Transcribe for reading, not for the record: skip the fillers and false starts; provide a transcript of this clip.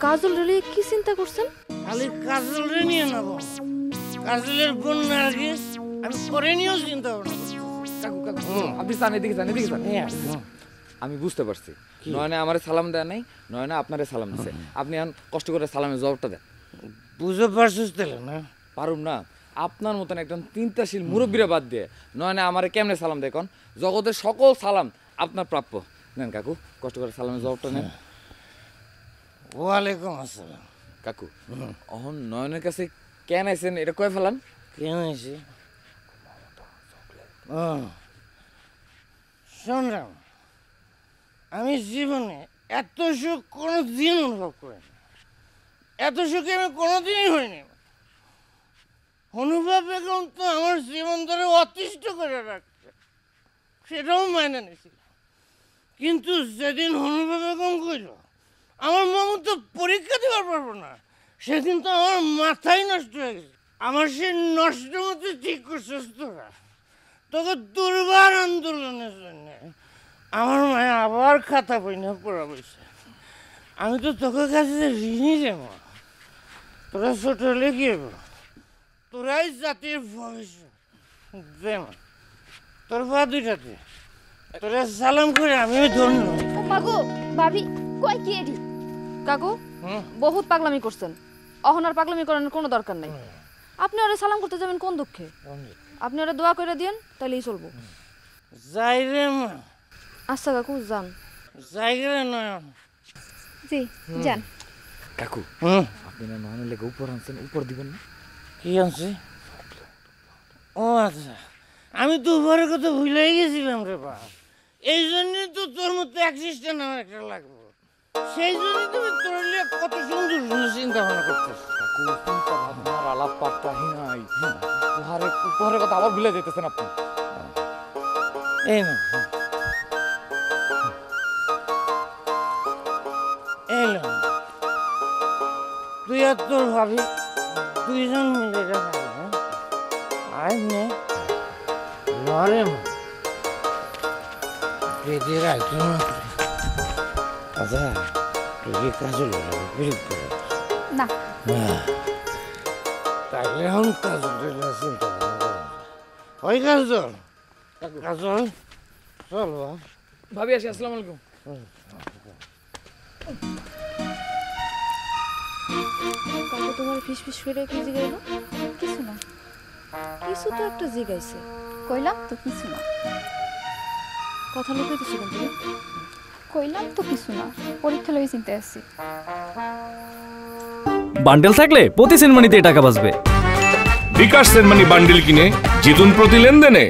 কাজল রে কি চিন্তা করছেন? খালি কাজল রে নিয়ে নেব, কাজলের গুণ নার্গিস আমি করে নিয়েও চিন্তা করবো। কাকু কাকু আপনি চান এদিকে চান, এদিকে চান। আমি বুঝতে পারছি নয়না আমারে সালাম দেয় নাই, নয়না আপনারে সালাম দিছে। আপনি এখন কষ্ট করে সালামের জবাবটা দেন। বুঝতে পারছিস তাহলে না? পারুম না, আপনার মতন একজন চিন্তাশীল মুরব্বীরা বাদ দিয়ে নয়না আমারে কেমনে সালাম দেয় কোন? জগতের সকল সালাম আপনার প্রাপ্য। নেন কাকু, কষ্ট করে সালামের জবাবটা নেন। ওয়ালাইকুম আসসালাম। কাকু অহন নয়নের কাছে কেন আইছেন এটা কয়ে ফেলান। কেন আছি শোনলাম, আমি জীবনে এত সুখ কোনোদিন অনুভব করিনি, এত সুখে আমি কোনোদিনই হইনি। অনুভব বেগম তো আমার জীবন ধরে অতিষ্ঠ করে রাখছে, সেটাও মাইনে নিয়েছিল। কিন্তু যেদিন অনুভব বেগম কইল আমার মামু তো পরীক্ষা দেওয়ার পারবো না, সেদিন তো আমার মাথাই নষ্ট হয়ে গেছে। আমার সে নষ্ট মতো ঠিক করছিস তোরা, তোকে দুর্বার আন্দোলনের জন্য আমার মায়ের আবার খাতা বই না পড়া বইছে। আমি তো তোকে কাছে ঋণই রে মা। তোরা ছোট হলে কি হবো, তোরাই জাতির ভবিষ্যৎ। দে মা তোর পা দুইটাতে, তোরা সালাম করে আমিও ধন্য। ও মাগো ভাবি কই কি এডি? কাকু বহুত পাগলামি করছেন, অহন আর পাগলামি করানোর কোনো দরকার নাই। আপনি ওরে সালাম করতে যাবেন কোন দুঃখে? আপনি ওরে দোয়া করে দিয়েন, তাইলেই চলবো। যাই রে মা। আচ্ছা কাকু যান। যাই রে নয়। জি যান। কাকু আপনি না নয়নের লেগে উপর আনছেন, উপর দিবেন না? কি আছে? ও আচ্ছা, আমি তো উপরের কথা ভুলেই গেছিলাম রে বাপ। এই জন্যই তো তোর মতো অ্যাসিস্ট্যান্ট আমার একটা লাগবে, সেই জন্যই তুমি তোর লিয়ে কত সুন্দর সুন্দর চিন্তা ভাবনা করতেছ। কাকু চিন্তা ভাবনার আলাপ পাত্তাই নাই, উপহারের কথা আবার ভুলে যেতেছেন আপনি। এই না এলো, তুই আর তোর ভাবি দুইজন মিলে খাবি। হ্যাঁ আয় নে লড়ে পেটে রাখি না। আচ্ছা তুই কি কাজল বিরক্ত করে না? তাইলে এখন কাজল চিন্তা ভাবনা করো। ওই কাজল, কাজল চল ভাবি আসি। আসসালামু আলাইকুম। কাকু তোমার ফিস ফিস করে কি জিগাইলো? কিছু না, কিছু তো একটা জিগাইছে। কইলাম তো কিছু না। কথা লুকাইতেছো কেন তুমি? কইলাম তো কিছু না, পরীক্ষা লই চিন্তা আছি। বান্ডেল থাকলে প্রতি সেনমানিতে টাকা বাঁচবে। বিকাশ সেনমানি বান্ডেল কিনে জিতুন প্রতি লেনদেনে।